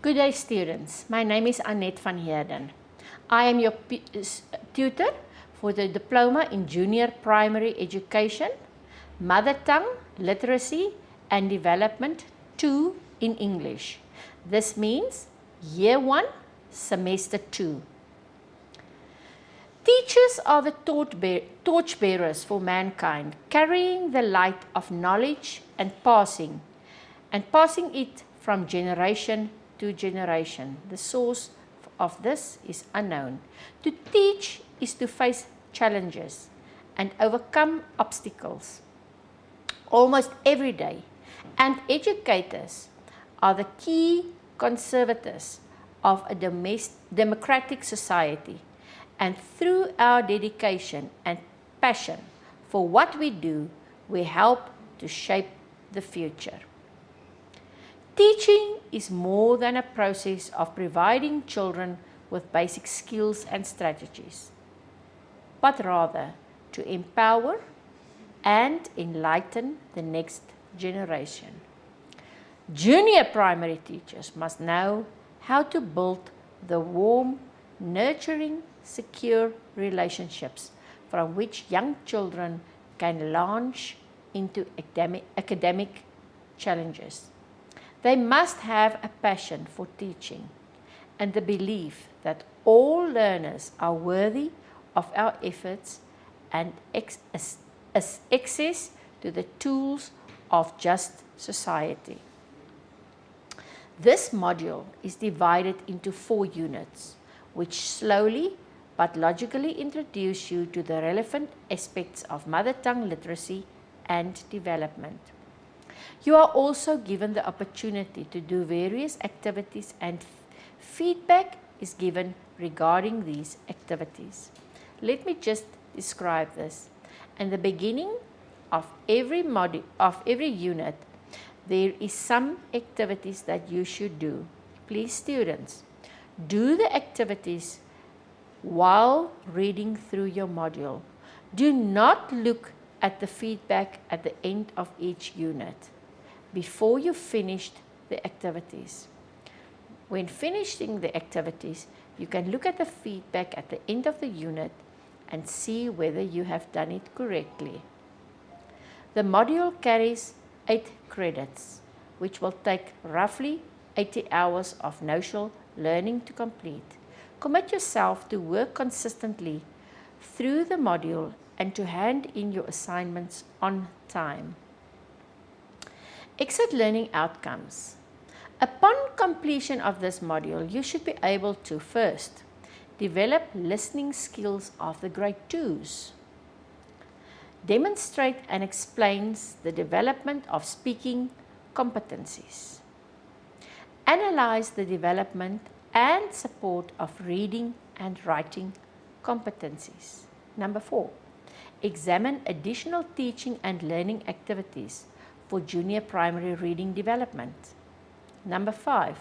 Good day, students. My name is Annette van Heerden. I am your tutor for the Diploma in Junior Primary Education, Mother Tongue, Literacy and Development 2 in English. This means Year 1, Semester 2. Teachers are the torchbearers for mankind, carrying the light of knowledge and passing it from generation to generation. The source of this is unknown. To teach is to face challenges and overcome obstacles almost every day, and educators are the key conservators of a democratic society. And through our dedication and passion for what we do, we help to shape the future. Teaching is more than a process of providing children with basic skills and strategies, but rather to empower and enlighten the next generation. Junior primary teachers must know how to build the warm, nurturing, secure relationships from which young children can launch into academic challenges. They must have a passion for teaching and the belief that all learners are worthy of our efforts and access to the tools of just society. This module is divided into 4 units, which slowly but logically introduce you to the relevant aspects of mother tongue literacy and development. You are also given the opportunity to do various activities, and feedback is given regarding these activities. Let me just describe this. In the beginning of every unit, there is some activities that you should do. Please, students, do the activities while reading through your module. Do not look at the feedback at the end of each unit before you finished the activities. When finishing the activities, you can look at the feedback at the end of the unit and see whether you have done it correctly. The module carries 8 credits, which will take roughly 80 hours of notional learning to complete. Commit yourself to work consistently through the module and to hand in your assignments on time. Exit learning outcomes. Upon completion of this module, you should be able to first develop listening skills of the grade 2s. Demonstrate and explains the development of speaking competencies. Analyze the development and support of reading and writing competencies. Number 4, examine additional teaching and learning activities for junior primary reading development. Number 5,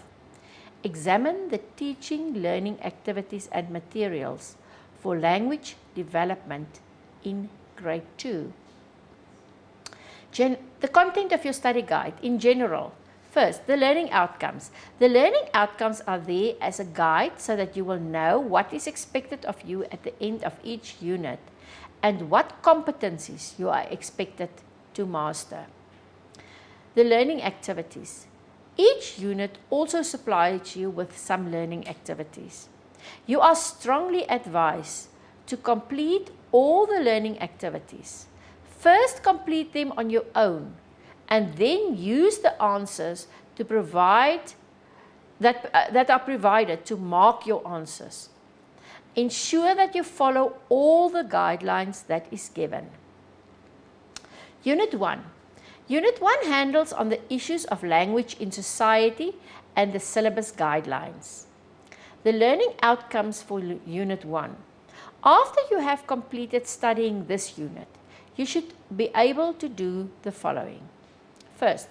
examine the teaching, learning activities and materials for language development in grade 2. The content of your study guide in general. First, the learning outcomes. The learning outcomes are there as a guide so that you will know what is expected of you at the end of each unit and what competencies you are expected to master. The learning activities. Each unit also supplies you with some learning activities. You are strongly advised to complete all the learning activities. First, complete them on your own, and then use the answers to provide that are provided to mark your answers. Ensure that you follow all the guidelines that is given. Unit 1. Unit 1 handles on the issues of language in society and the syllabus guidelines. The learning outcomes for Unit 1. After you have completed studying this unit, you should be able to do the following. First,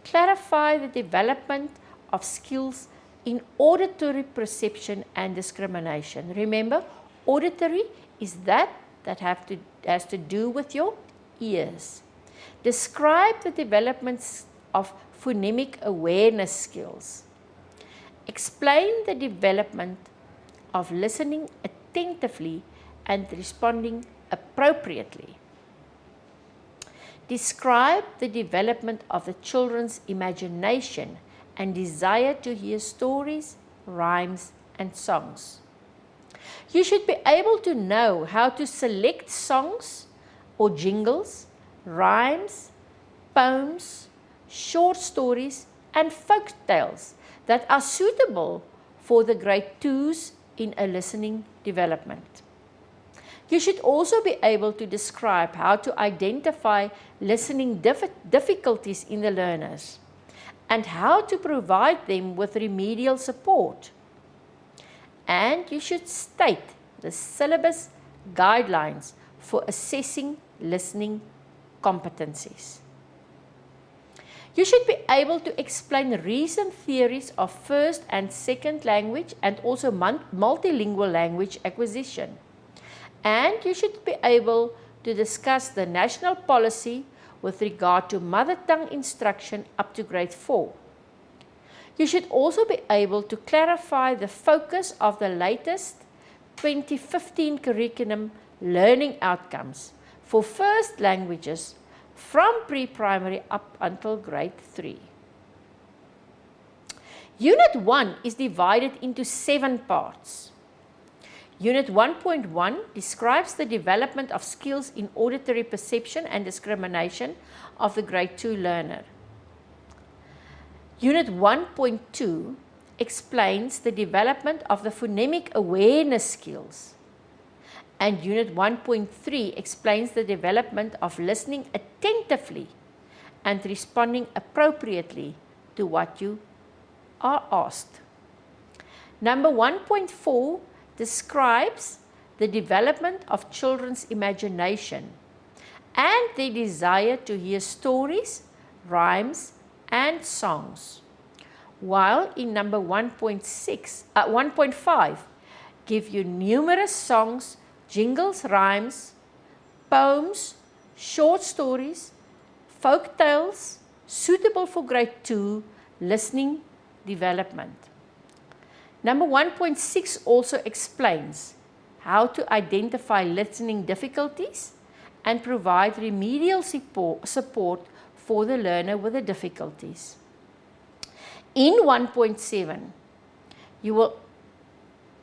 clarify the development of skills in auditory perception and discrimination. Remember, auditory is that has to do with your ears. Describe the developments of phonemic awareness skills. Explain the development of listening attentively and responding appropriately. Describe the development of the children's imagination and desire to hear stories, rhymes, and songs. You should be able to know how to select songs or jingles, rhymes, poems, short stories, and folk tales that are suitable for the grade 2s in a listening development. You should also be able to describe how to identify listening difficulties in the learners and how to provide them with remedial support. And you should state the syllabus guidelines for assessing listening competencies. You should be able to explain recent theories of first and second language and also multilingual language acquisition. And you should be able to discuss the national policy with regard to mother tongue instruction up to grade 4. You should also be able to clarify the focus of the latest 2015 curriculum learning outcomes for first languages from pre-primary up until grade 3. Unit 1 is divided into 7 parts. Unit 1.1 describes the development of skills in auditory perception and discrimination of the grade 2 learner. Unit 1.2 explains the development of the phonemic awareness skills. And Unit 1.3 explains the development of listening attentively and responding appropriately to what you are asked. Number 1.4 describes the development of children's imagination and their desire to hear stories, rhymes, and songs. While in number 1.5 give you numerous songs, jingles, rhymes, poems, short stories, folk tales suitable for grade 2 listening development. Number 1.6 also explains how to identify listening difficulties and provide remedial support for the learner with the difficulties. In 1.7,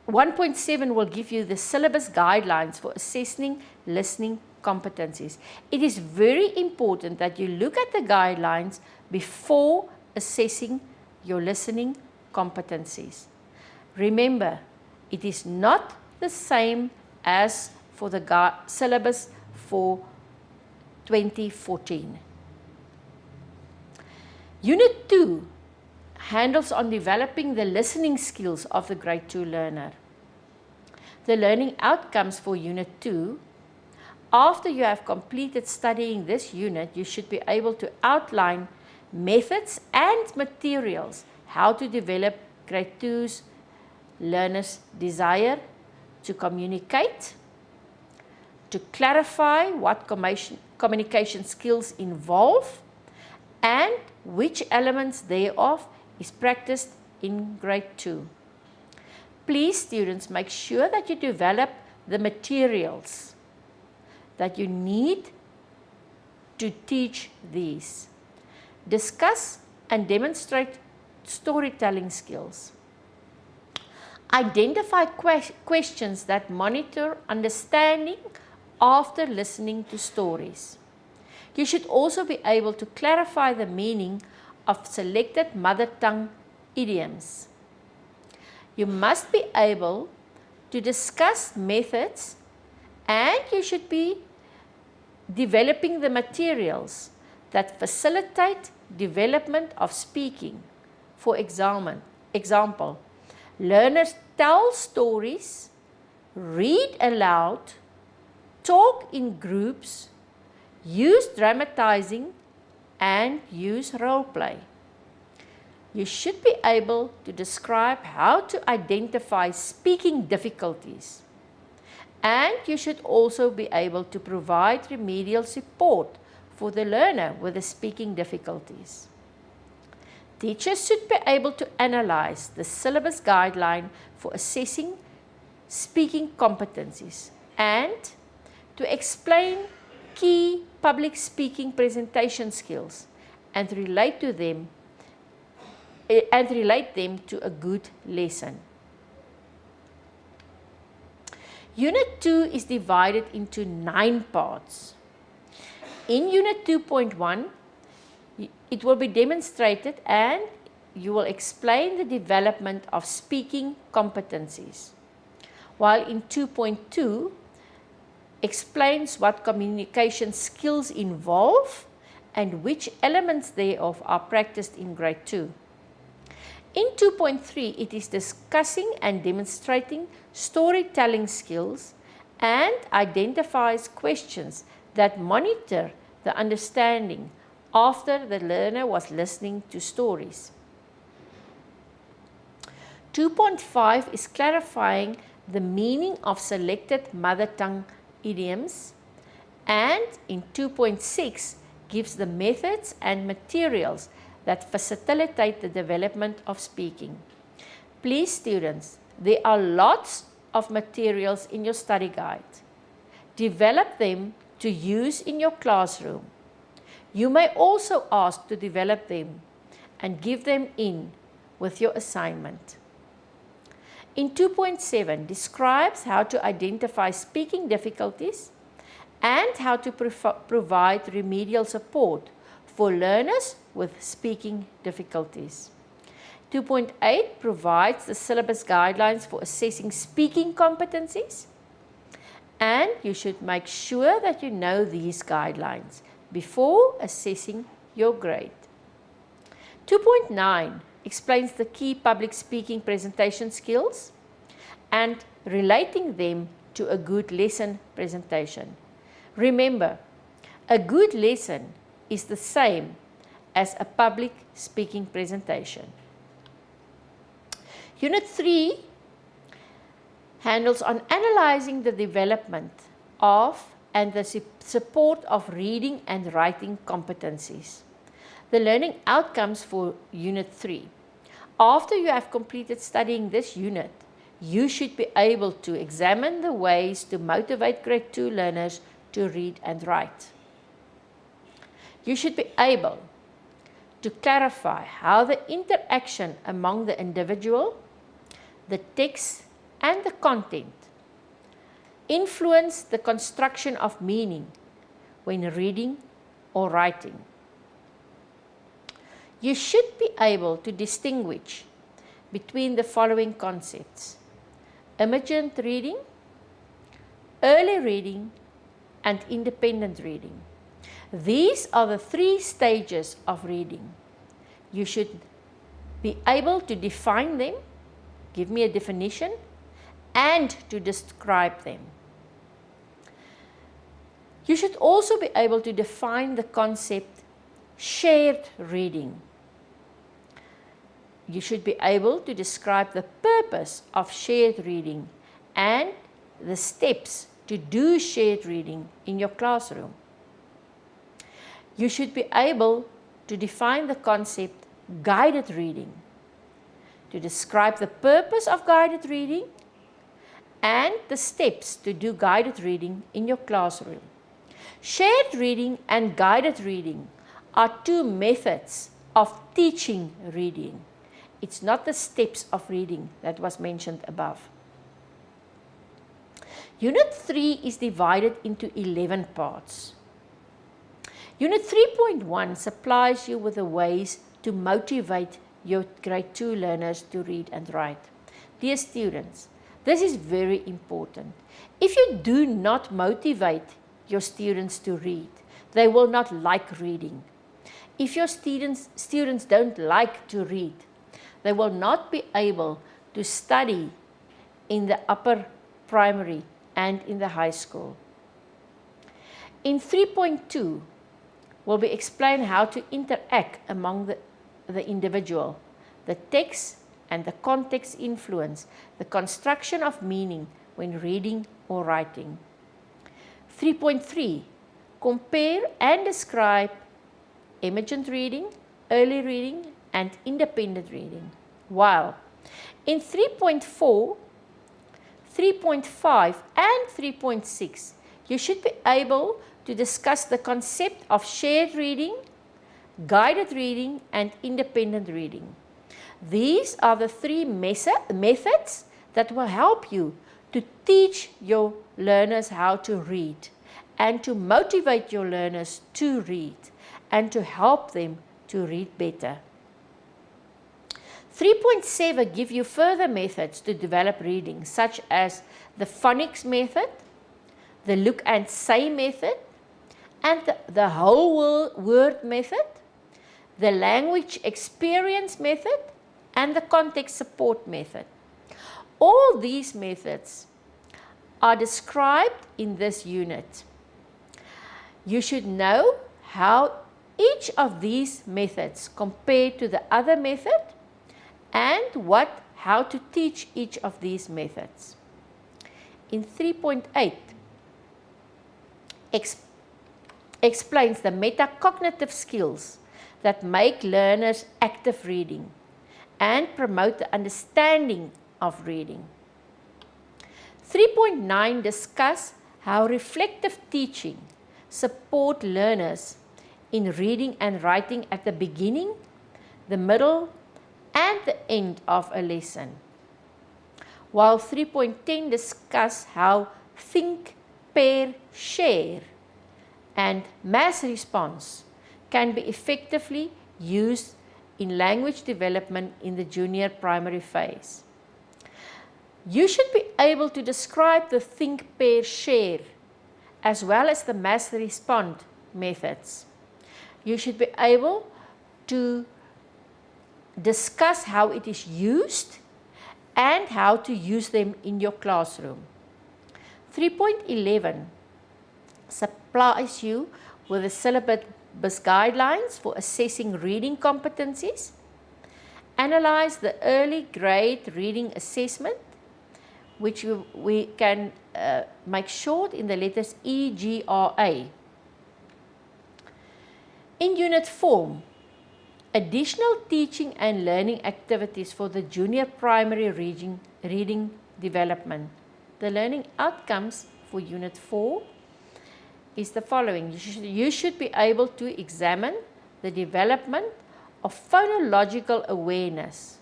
1.7 will give you the syllabus guidelines for assessing listening competencies. It is very important that you look at the guidelines before assessing your listening competencies. Remember, it is not the same as for the syllabus for 2014. Unit 2 handles on developing the listening skills of the grade 2 learner. The learning outcomes for Unit 2, after you have completed studying this unit, you should be able to outline methods and materials how to develop grade 2's learners' desire to communicate, to clarify what communication skills involve, and which elements thereof is practiced in grade 2. Please, students, make sure that you develop the materials that you need to teach these. Discuss and demonstrate storytelling skills. Identify questions that monitor understanding after listening to stories. You should also be able to clarify the meaning of selected mother tongue idioms. You must be able to discuss methods, and you should be developing the materials that facilitate development of speaking. For example, learners tell stories, read aloud, talk in groups, use dramatizing, and use role play. You should be able to describe how to identify speaking difficulties. And you should also be able to provide remedial support for the learner with the speaking difficulties. Teachers should be able to analyze the syllabus guideline for assessing speaking competencies and to explain key public speaking presentation skills and relate them to a good lesson. Unit 2 is divided into 9 parts. In Unit 2.1, it will be demonstrated and you will explain the development of speaking competencies. While in 2.2, explains what communication skills involve and which elements thereof are practiced in grade 2. In 2.3, it is discussing and demonstrating storytelling skills and identifies questions that monitor the understanding after the learner was listening to stories. 2.5 is clarifying the meaning of selected mother tongue idioms, and in 2.6 gives the methods and materials that facilitate the development of speaking. Please students, there are lots of materials in your study guide. Develop them to use in your classroom. You may also ask to develop them and give them in with your assignment. In 2.7 describes how to identify speaking difficulties and how to provide remedial support for learners with speaking difficulties. 2.8 provides the syllabus guidelines for assessing speaking competencies, and you should make sure that you know these guidelines before assessing your grade. 2.9 explains the key public speaking presentation skills and relating them to a good lesson presentation. Remember, a good lesson is the same as a public speaking presentation. Unit 3 handles on analyzing the development of and the support of reading and writing competencies. The learning outcomes for Unit 3. After you have completed studying this unit, you should be able to examine the ways to motivate grade 2 learners to read and write. You should be able to clarify how the interaction among the individual, the text, and the content influence the construction of meaning when reading or writing. You should be able to distinguish between the following concepts: emergent reading, early reading, and independent reading. These are the 3 stages of reading. You should be able to define them, give me a definition, and to describe them. You should also be able to define the concept shared reading. You should be able to describe the purpose of shared reading and the steps to do shared reading in your classroom. You should be able to define the concept guided reading, to describe the purpose of guided reading and the steps to do guided reading in your classroom. Shared reading and guided reading are 2 methods of teaching reading. It's not the steps of reading that was mentioned above. Unit 3 is divided into 11 parts. Unit 3.1 supplies you with the ways to motivate your grade 2 learners to read and write. Dear students, this is very important. If you do not motivate your students to read, they will not like reading. If your students don't like to read, they will not be able to study in the upper primary and in the high school. In 3.2, will be explained how to interact among the individual, the text and the context influence, the construction of meaning when reading or writing. 3.3, compare and describe emergent reading, early reading, and independent reading. While in 3.4, 3.5 and 3.6, you should be able to discuss the concept of shared reading, guided reading and independent reading. These are the three methods that will help you to teach your learners how to read and to motivate your learners to read and to help them to read better. 3.7 give you further methods to develop reading, such as the phonics method, the look and say method, and the whole word method, the language experience method, and the context support method. All these methods are described in this unit. You should know how each of these methods compare to the other method and how to teach each of these methods. In 3.8, explains the metacognitive skills that make learners active reading and promote the understanding of reading. 3.9 discuss how reflective teaching support learners in reading and writing at the beginning, the middle, and the end of a lesson. While 3.10 discuss how think, pair, share, and mass response can be effectively used in language development in the junior primary phase. You should be able to describe the think, pair, share, as well as the mass respond methods. You should be able to discuss how it is used and how to use them in your classroom. 3.11 supplies you with the syllabus guidelines for assessing reading competencies. Analyze the early grade reading assessment, which we can make short in the letters EGRA. In Unit 4, additional teaching and learning activities for the junior primary reading development. The learning outcomes for Unit 4 is the following. You should be able to examine the development of phonological awareness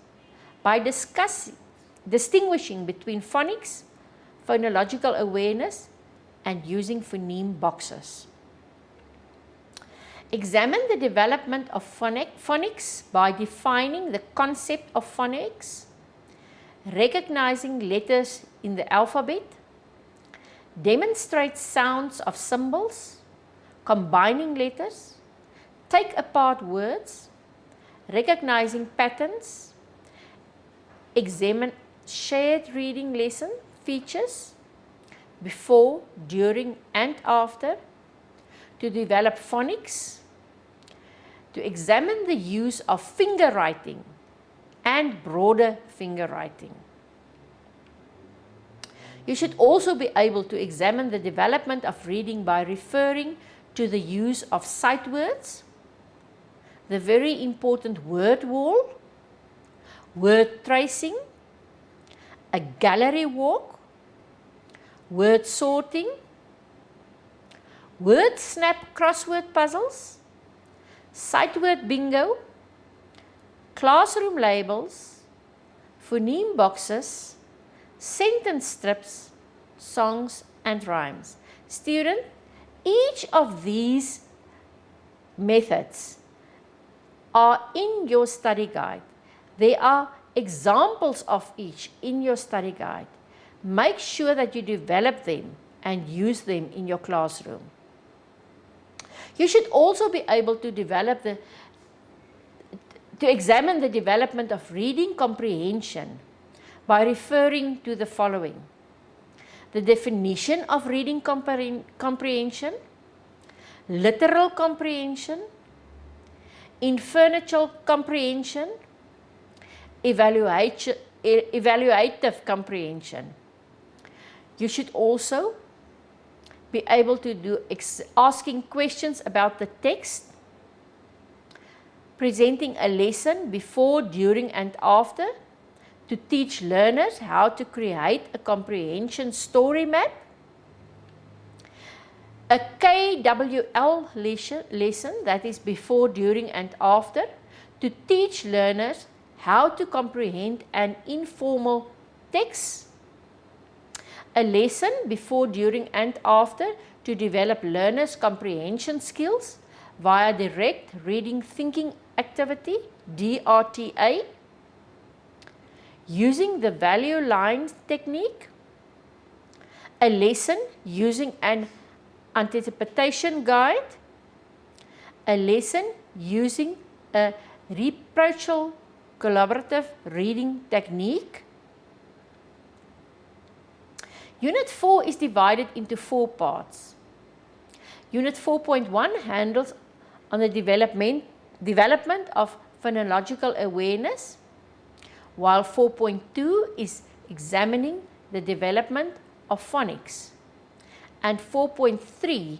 by distinguishing between phonics, phonological awareness, and using phoneme boxes. Examine the development of phonics by defining the concept of phonics, recognizing letters in the alphabet, demonstrate sounds of symbols, combining letters, take apart words, recognizing patterns, examine shared reading lesson features before, during, and after, to develop phonics, to examine the use of finger writing and broader finger writing. You should also be able to examine the development of reading by referring to the use of sight words, the very important word wall, word tracing, a gallery walk, word sorting, word snap crossword puzzles, sight word bingo, classroom labels, phoneme boxes, sentence strips, songs and rhymes. Student, each of these methods are in your study guide. There are examples of each in your study guide. Make sure that you develop them and use them in your classroom. You should also be able to examine the development of reading comprehension by referring to the following: the definition of reading comprehension, literal comprehension, inferential comprehension, evaluative comprehension. You should also be able to do asking questions about the text, presenting a lesson before, during, and after to teach learners how to create a comprehension story map. A KWL lesson, that is before, during, and after, to teach learners how to comprehend an informal text. A lesson before, during, and after to develop learners' comprehension skills via direct reading thinking activity, DRTA. Using the value line technique. A lesson using an anticipation guide. A lesson using a reciprocal collaborative reading technique. Unit 4 is divided into 4 parts. Unit 4.1 handles on the development of phonological awareness, while 4.2 is examining the development of phonics, and 4.3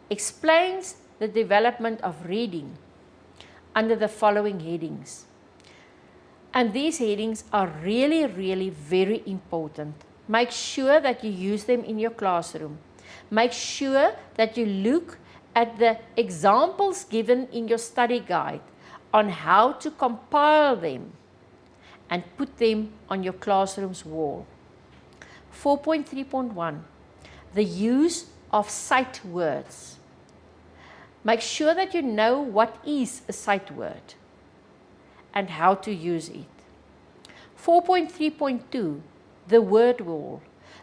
explains the development of reading under the following headings. And these headings are really very important. Make sure that you use them in your classroom. Make sure that you look at the examples given in your study guide on how to compile them and put them on your classroom's wall. 4.3.1, the use of sight words. Make sure that you know what is a sight word and how to use it. 4.3.2, the word wall.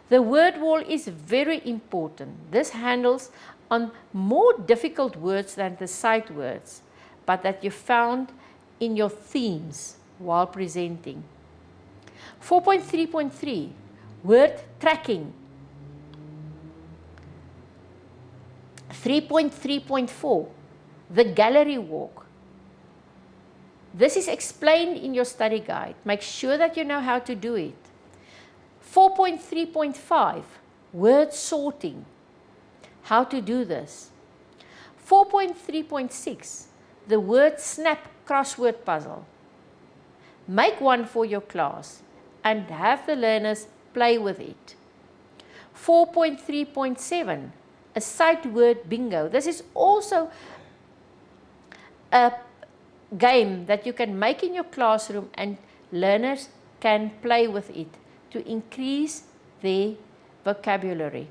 The word wall is very important. This handles on more difficult words than the sight words, but that you found in your themes while presenting. 4.3.3, word tracking. 3.3.4, the gallery walk. This is explained in your study guide. Make sure that you know how to do it. 4.3.5, word sorting. How to do this. 4.3.6, the word snap crossword puzzle. Make one for your class and have the learners play with it. 4.3.7, a sight word bingo. This is also a game that you can make in your classroom and learners can play with it to increase their vocabulary.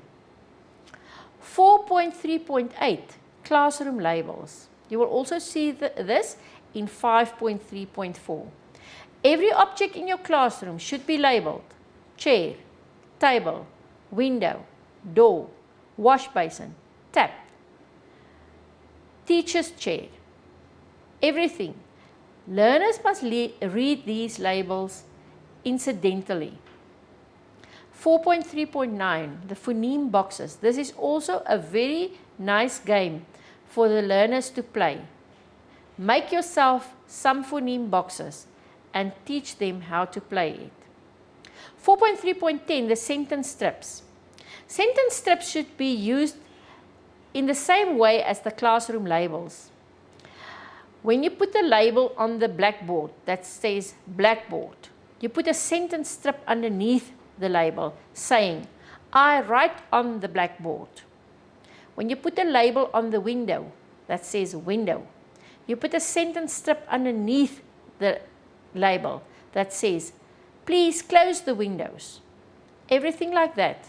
4.3.8, classroom labels. You will also see this in 5.3.4. Every object in your classroom should be labeled: chair, table, window, door, wash basin, tap, teacher's chair, everything. Learners must read these labels incidentally. 4.3.9, the phoneme boxes. This is also a very nice game for the learners to play. Make yourself some phoneme boxes and teach them how to play it. 4.3.10, the sentence strips. Sentence strips should be used in the same way as the classroom labels. When you put a label on the blackboard that says blackboard, you put a sentence strip underneath the label saying, I write on the blackboard. When you put a label on the window that says window, you put a sentence strip underneath the label that says, please close the windows. Everything like that.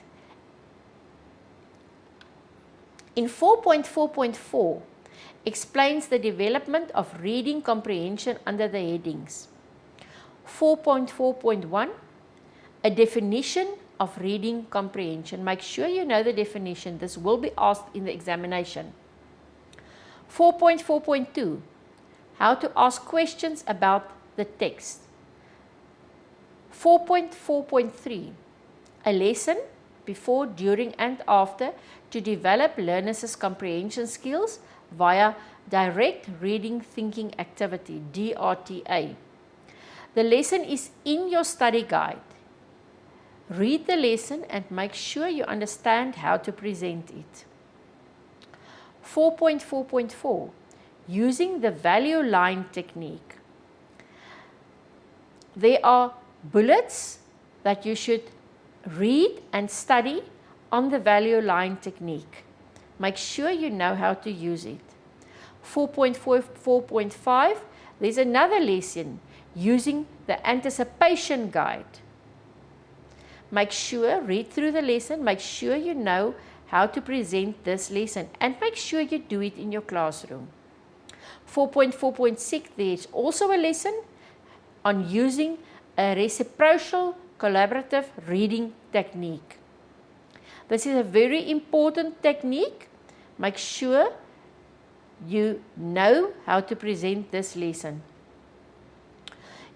In 4.4.4 explains the development of reading comprehension under the headings. 4.4.1, a definition of reading comprehension. Make sure you know the definition. This will be asked in the examination. 4.4.2, how to ask questions about the text. 4.4.3, a lesson before, during, and after to develop learners' comprehension skills via direct reading thinking activity, DRTA. The lesson is in your study guide. Read the lesson and make sure you understand how to present it. 4.4.4, using the value line technique. There are bullets that you should read and study on the value line technique. Make sure you know how to use it. 4.5, there's another lesson using the anticipation guide. Make sure, read through the lesson, make sure you know how to present this lesson, and make sure you do it in your classroom. 4.4.6, there's also a lesson on using a reciprocal collaborative reading technique. This is a very important technique. Make sure you know how to present this lesson.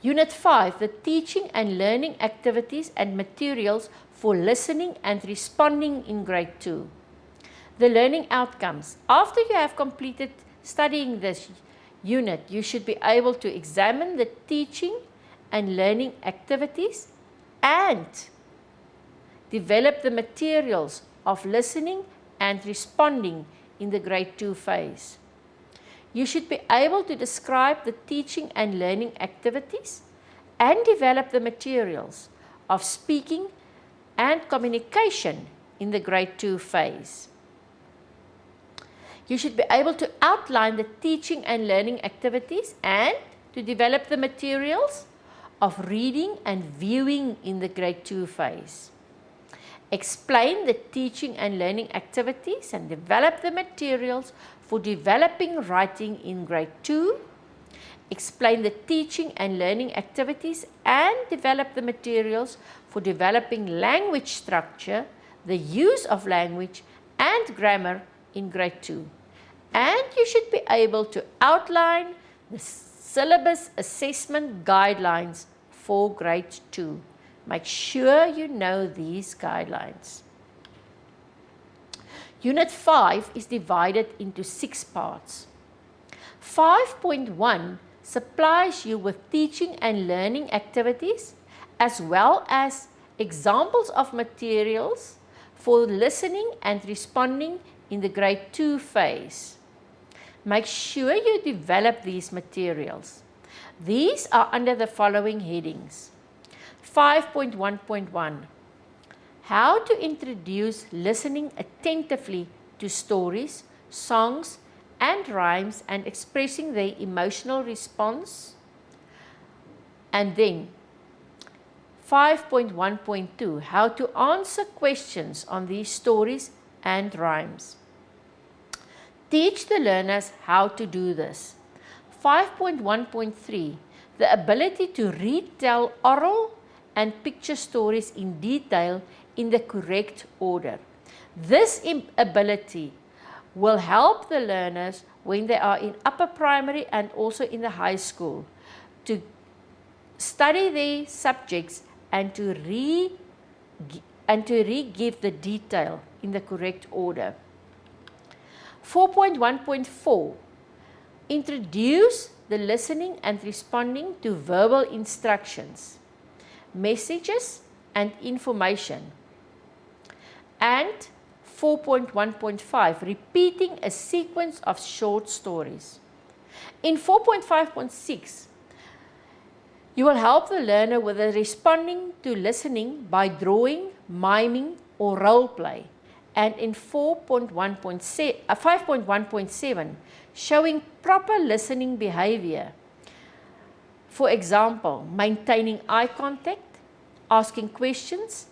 Unit 5, the teaching and learning activities and materials for listening and responding in grade 2. The learning outcomes. After you have completed studying this unit, you should be able to examine the teaching and learning activities and develop the materials of listening and responding in the grade 2 phase. You should be able to describe the teaching and learning activities and develop the materials of speaking and communication in the grade 2 phase. You should be able to outline the teaching and learning activities and to develop the materials of reading and viewing in the grade 2 phase. Explain the teaching and learning activities and develop the materials for developing writing in grade 2. Explain the teaching and learning activities and develop the materials for developing language structure, the use of language and grammar in grade 2. And you should be able to outline the syllabus assessment guidelines for grade 2. Make sure you know these guidelines. Unit 5 is divided into 6 parts. 5.1 supplies you with teaching and learning activities as well as examples of materials for listening and responding in the grade 2 phase. Make sure you develop these materials. These are under the following headings. 5.1.1 How to introduce listening attentively to stories, songs and rhymes and expressing their emotional response. And then 5.1.2 How to answer questions on these stories and rhymes. Teach the learners how to do this. 5.1.3 The ability to retell oral and picture stories in detail in the correct order. This ability will help the learners when they are in upper primary and also in the high school to study their subjects and to re-give the detail in the correct order. 4.1.4 Introduce the listening and responding to verbal instructions, messages and information. And 4.1.5 Repeating a sequence of short stories. In 4.5.6 you will help the learner with the responding to listening by drawing, miming or role play. And in 5.1.7 showing proper listening behavior. For example, maintaining eye contact, asking questions,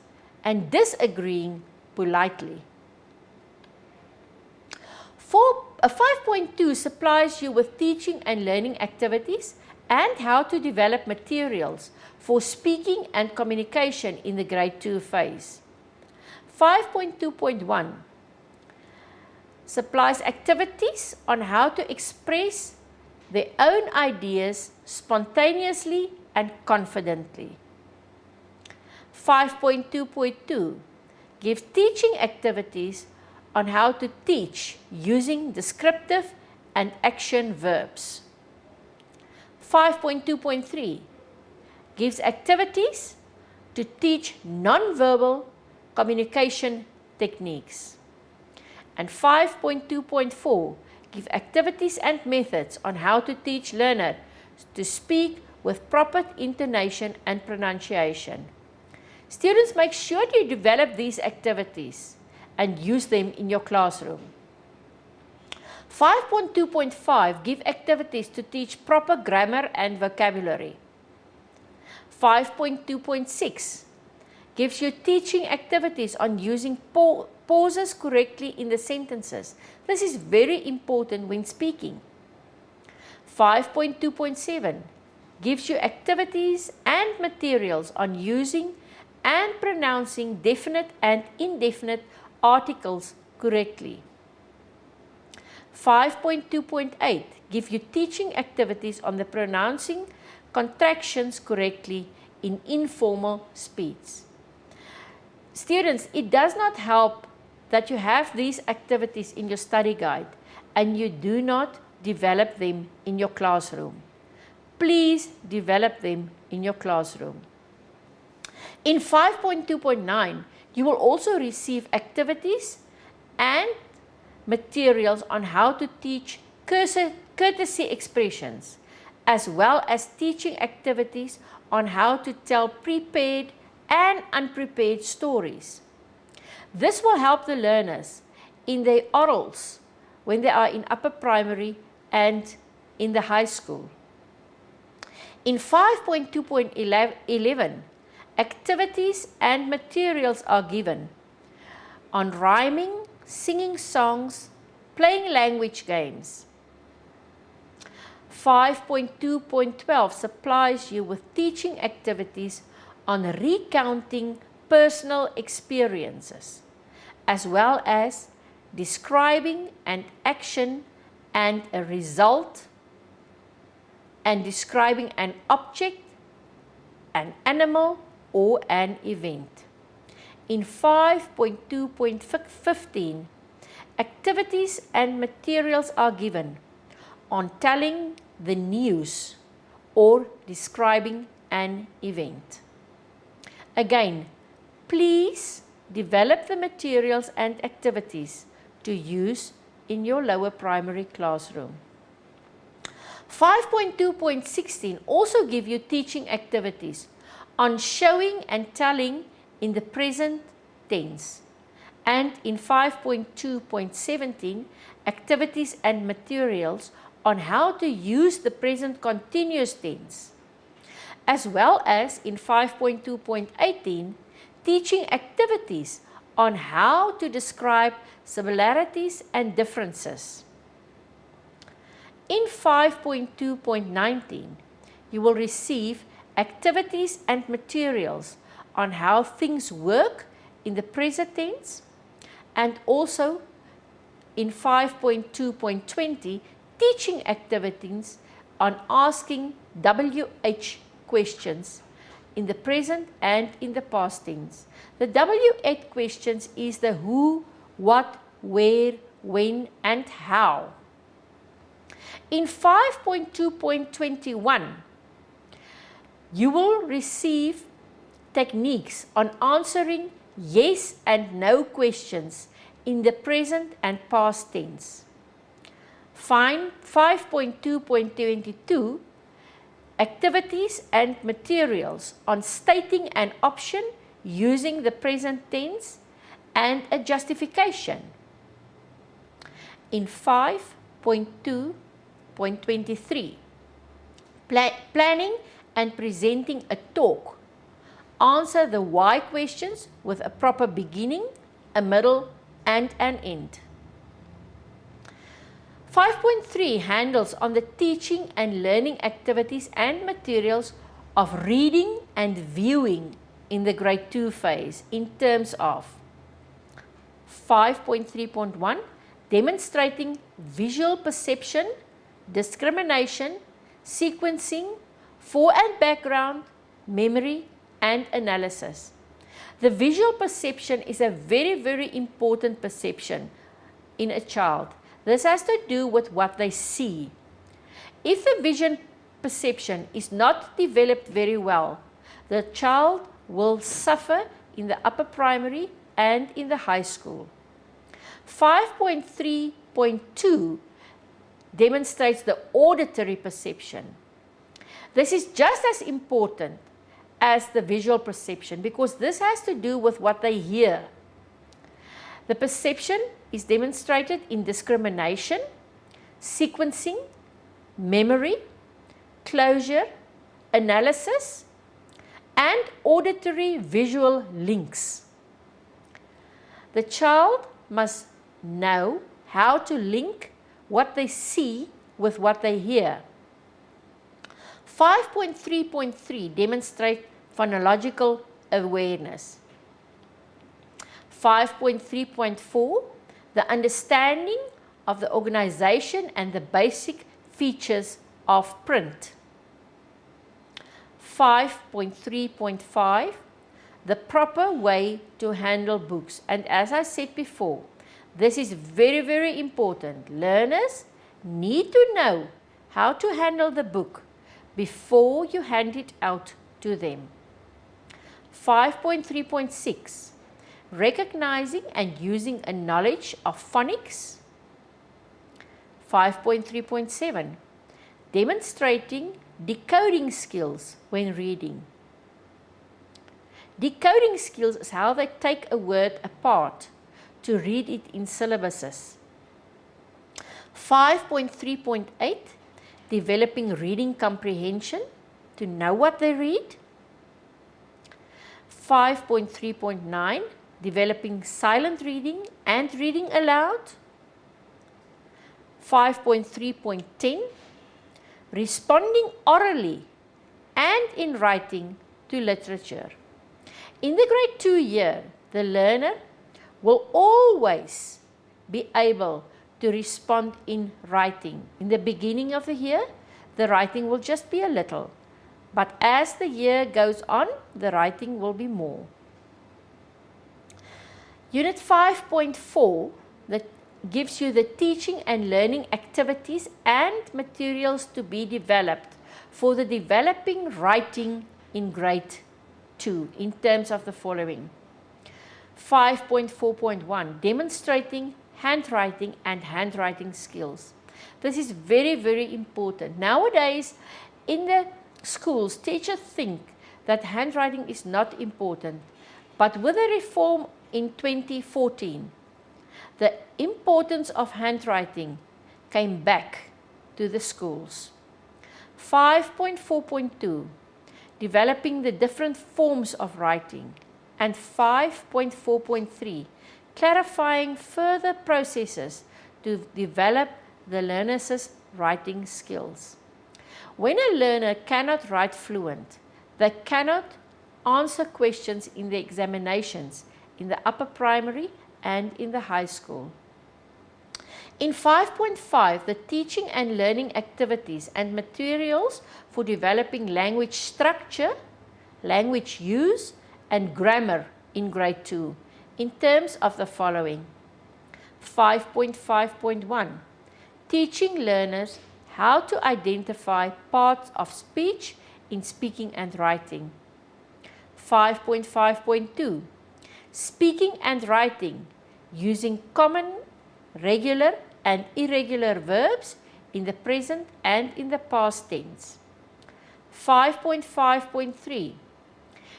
and disagreeing politely. 5.2 supplies you with teaching and learning activities and how to develop materials for speaking and communication in the grade 2 phase. 5.2.1 supplies activities on how to express their own ideas spontaneously and confidently. 5.2.2 gives teaching activities on how to teach using descriptive and action verbs. 5.2.3 gives activities to teach non-verbal communication techniques. And 5.2.4 give activities and methods on how to teach learner to speak with proper intonation and pronunciation. Students, make sure you develop these activities and use them in your classroom. 5.2.5 give activities to teach proper grammar and vocabulary. 5.2.6 gives you teaching activities on using pauses correctly in the sentences. This is very important when speaking. 5.2.7 gives you activities and materials on using and pronouncing definite and indefinite articles correctly. 5.2.8 give you teaching activities on the pronouncing contractions correctly in informal speech. Students, it does not help that you have these activities in your study guide and you do not develop them in your classroom. Please develop them in your classroom. In 5.2.9, you will also receive activities and materials on how to teach courtesy expressions, as well as teaching activities on how to tell prepared and unprepared stories. This will help the learners in their orals when they are in upper primary and in the high school. In 5.2.11, activities and materials are given on rhyming, singing songs, playing language games. 5.2.12 supplies you with teaching activities on recounting personal experiences, as well as describing an action and a result, and describing an object, an animal, or an event. In 5.2.15, activities and materials are given on telling the news or describing an event. Again, please develop the materials and activities to use in your lower primary classroom. 5.2.16 also give you teaching activities on showing and telling in the present tense. And in 5.2.17, activities and materials on how to use the present continuous tense. As well as in 5.2.18, teaching activities on how to describe similarities and differences. In 5.2.19, you will receive activities and materials on how things work in the present tense, and also in 5.2.20, teaching activities on asking WH questions in the present and in the past tense. The WH questions is the who, what, where, when, and how. In 5.2.21, you will receive techniques on answering yes and no questions in the present and past tense. 5.2.22, activities and materials on stating an option using the present tense and a justification. In 5.2.23, planning and presenting a talk. Answer the why questions with a proper beginning, a middle, and an end. 5.3 handles on the teaching and learning activities and materials of reading and viewing in the grade 2 phase in terms of 5.3.1 demonstrating visual perception, discrimination, sequencing, fore and background, memory, and analysis. The visual perception is a very, very important perception in a child. This has to do with what they see. If the vision perception is not developed very well, the child will suffer in the upper primary and in the high school. 5.3.2 demonstrates the auditory perception. This is just as important as the visual perception because this has to do with what they hear. The perception is demonstrated in discrimination, sequencing, memory, closure, analysis, and auditory-visual links. The child must know how to link what they see with what they hear. 5.3.3 demonstrates phonological awareness. 5.3.4, the understanding of the organization and the basic features of print. 5.3.5, the proper way to handle books. And as I said before, this is very, very important. Learners need to know how to handle the book before you hand it out to them. 5.3.6, recognizing and using a knowledge of phonics. 5.3.7, demonstrating decoding skills when reading. Decoding skills is how they take a word apart to read it in syllabuses. 5.3.8, developing reading comprehension, to know what they read. 5.3.9, developing silent reading and reading aloud. 5.3.10, responding orally and in writing to literature. In the grade 2 year, the learner will always be able to respond in writing. In the beginning of the year, the writing will just be a little. But as the year goes on, the writing will be more. Unit 5.4 that gives you the teaching and learning activities and materials to be developed for the developing writing in grade 2 in terms of the following. 5.4.1, demonstrating handwriting and handwriting skills. This is very, very important. Nowadays, in the schools, teachers think that handwriting is not important. But with the reform in 2014, the importance of handwriting came back to the schools. 5.4.2, developing the different forms of writing. And 5.4.3, clarifying further processes to develop the learner's writing skills. When a learner cannot write fluent, they cannot answer questions in the examinations in the upper primary and in the high school. In 5.5, the teaching and learning activities and materials for developing language structure, language use, and grammar in grade 2 in terms of the following. 5.5.1, teaching learners how to identify parts of speech in speaking and writing. 5.5.2, speaking and writing using common, regular and irregular verbs in the present and in the past tense. 5.5.3,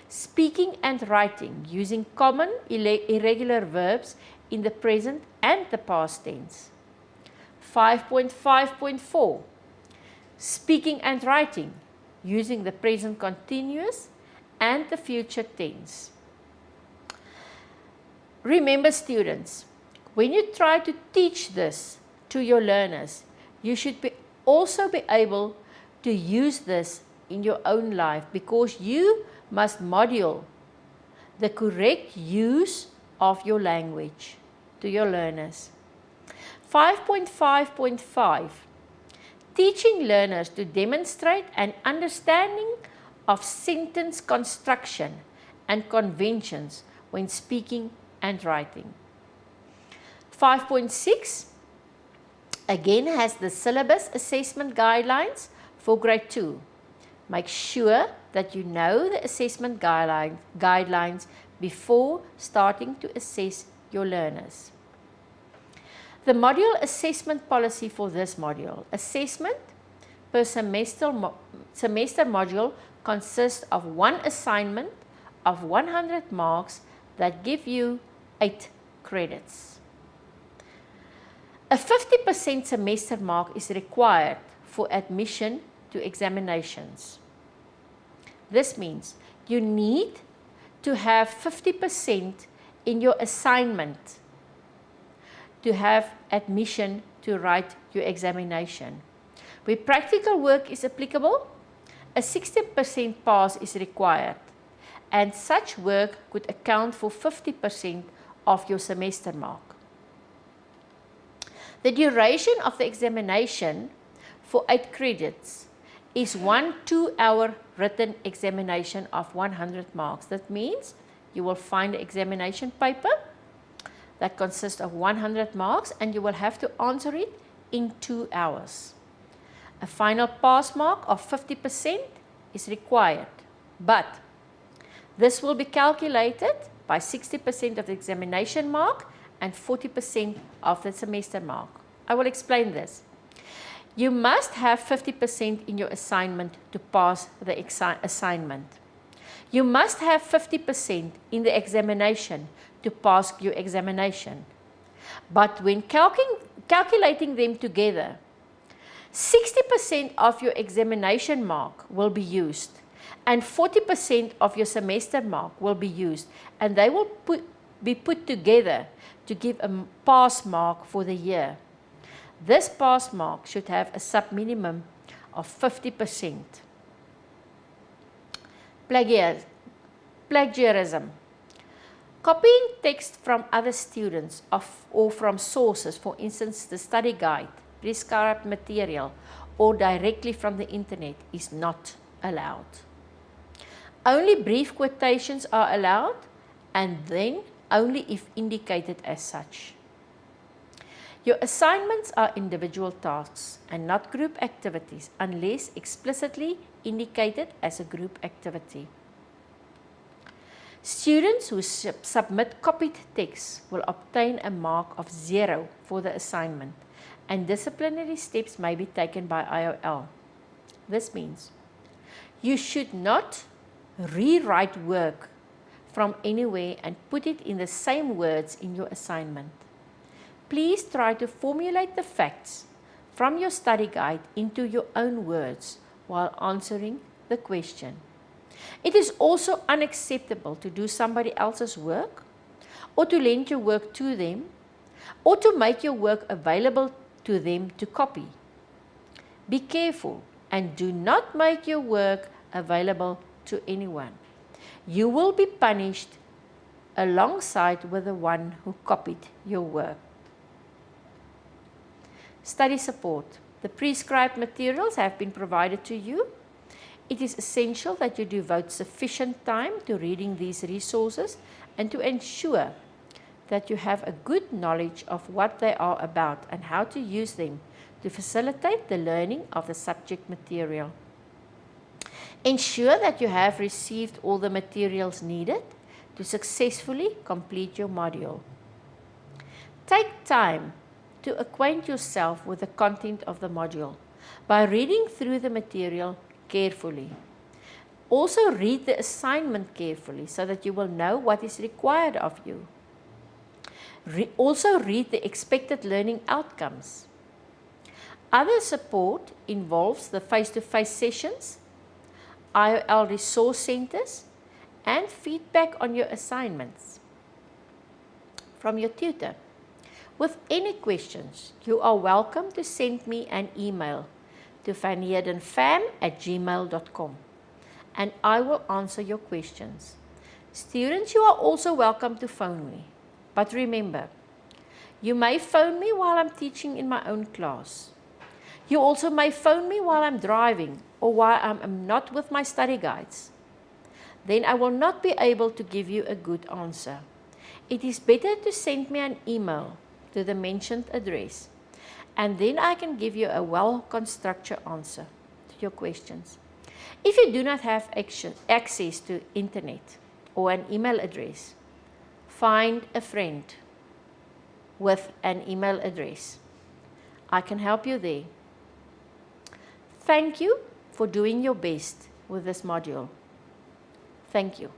speaking and writing using common, irregular verbs in the present and the past tense. 5.5.4, speaking and writing using the present continuous and the future tense. Remember, students, when you try to teach this to your learners, you should also be able to use this in your own life, because you must model the correct use of your language to your learners. 5.5.5, teaching learners to demonstrate an understanding of sentence construction and conventions when speaking and writing. 5.6 again has the syllabus assessment guidelines for grade 2. Make sure that you know the assessment guidelines before starting to assess your learners. The module assessment policy for this module. Assessment per semester module consists of one assignment of 100 marks that give you 8 credits. A 50% semester mark is required for admission to examinations. This means you need to have 50% in your assignment to have admission to write your examination. Where practical work is applicable, a 60% pass is required, and such work could account for 50% of your semester mark. The duration of the examination for 8 credits is 1 2-hour written examination of 100 marks. That means you will find an examination paper that consists of 100 marks and you will have to answer it in 2 hours. A final pass mark of 50% is required, but this will be calculated by 60% of the examination mark and 40% of the semester mark. I will explain this. You must have 50% in your assignment to pass the assignment. You must have 50% in the examination to pass your examination. But when calculating them together, 60% of your examination mark will be used and 40% of your semester mark will be used, and they will be put together to give a pass mark for the year. This pass mark should have a sub-minimum of 50%. Plagiarism. Copying text from other students or from sources, for instance the study guide, prescribed material, or directly from the internet is not allowed. Only brief quotations are allowed, and then only if indicated as such. Your assignments are individual tasks and not group activities unless explicitly indicated as a group activity. Students who submit copied text will obtain a mark of 0 for the assignment, and disciplinary steps may be taken by IOL. This means you should not rewrite work from anywhere and put it in the same words in your assignment. Please try to formulate the facts from your study guide into your own words while answering the question. It is also unacceptable to do somebody else's work, or to lend your work to them, or to make your work available to them to copy. Be careful and do not make your work available to anyone. You will be punished alongside with the one who copied your work. Study support. The prescribed materials have been provided to you. It is essential that you devote sufficient time to reading these resources and to ensure that you have a good knowledge of what they are about and how to use them to facilitate the learning of the subject material. Ensure that you have received all the materials needed to successfully complete your module. Take time to acquaint yourself with the content of the module by reading through the material carefully. Also read the assignment carefully so that you will know what is required of you. Also read the expected learning outcomes. Other support involves the face-to-face sessions, IOL resource centers, and feedback on your assignments from your tutor. With any questions, you are welcome to send me an email to vanheerdenfam@gmail.com, and I will answer your questions. Students, you are also welcome to phone me. But remember, you may phone me while I'm teaching in my own class. You also may phone me while I'm driving or while I'm not with my study guides. Then I will not be able to give you a good answer. It is better to send me an email to the mentioned address, and then I can give you a well-constructed answer to your questions. If you do not have access to internet or an email address, find a friend. with an email address. I can help you there. Thank you for doing your best with this module. Thank you.